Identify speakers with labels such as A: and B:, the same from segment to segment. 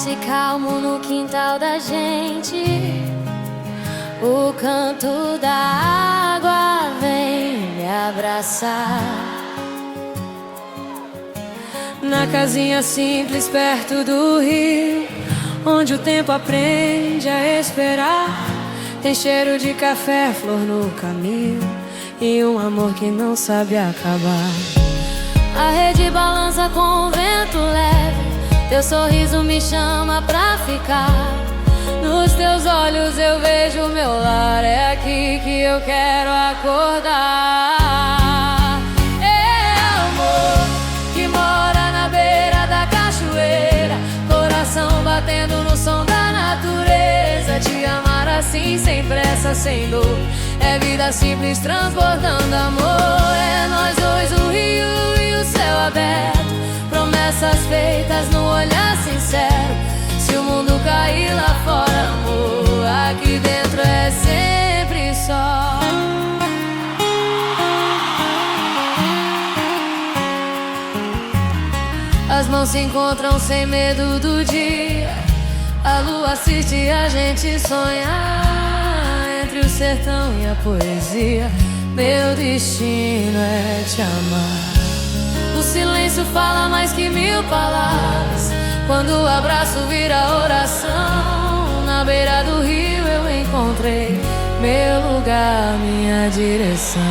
A: silêncio calmo no quintal da gente. O canto da água vem me abraçar.
B: Na casinha simples perto do rio, onde o tempo aprende a esperar, tem cheiro de café, flor no caminho e um amor que não sabe acabar.
A: A rede balança com o vento leve, teu sorriso me chama pra ficar. Nos teus olhos eu vejo o meu lar, é aqui que eu quero acordar. É amor que mora na beira da cachoeira, coração batendo no som da natureza. Te amar assim, sem pressa, sem dor, é vida simples transbordando amor. É nós dois, o rio e o céu aberto, promessas feitas no olhar sincero. Se o mundo cair lá fora, amor, aqui dentro é sempre só. As mãos se encontram sem medo do dia, a lua assiste a gente sonhar. Entre o sertão e a poesia, meu destino é te amar. O silêncio fala mais que 1000 palavras, quando o abraço vira oração. Na beira do rio eu encontrei meu lugar, minha direção.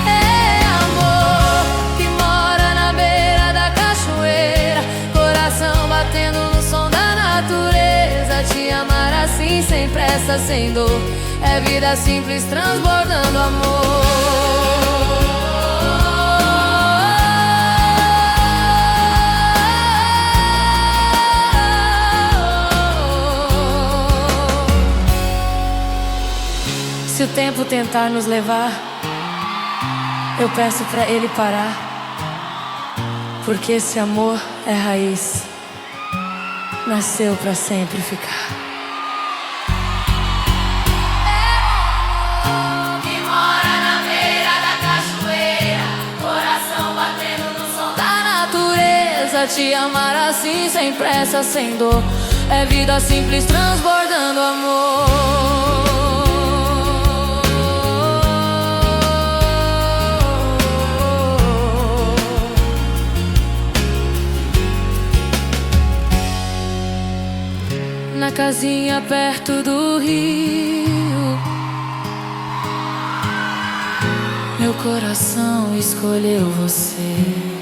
A: É amor que mora na beira da cachoeira, coração batendo no som da natureza. Te amar assim, sem pressa, sem dor, é vida simples transbordando amor. Se o tempo tentar nos levar, eu peço pra ele parar, porque esse amor é raiz, nasceu pra sempre ficar. É amor que mora na beira da cachoeira, coração batendo no som da natureza. Te amar assim, sem pressa, sem dor, é vida simples transbordando amor. Na casinha perto do rio, meu coração escolheu você.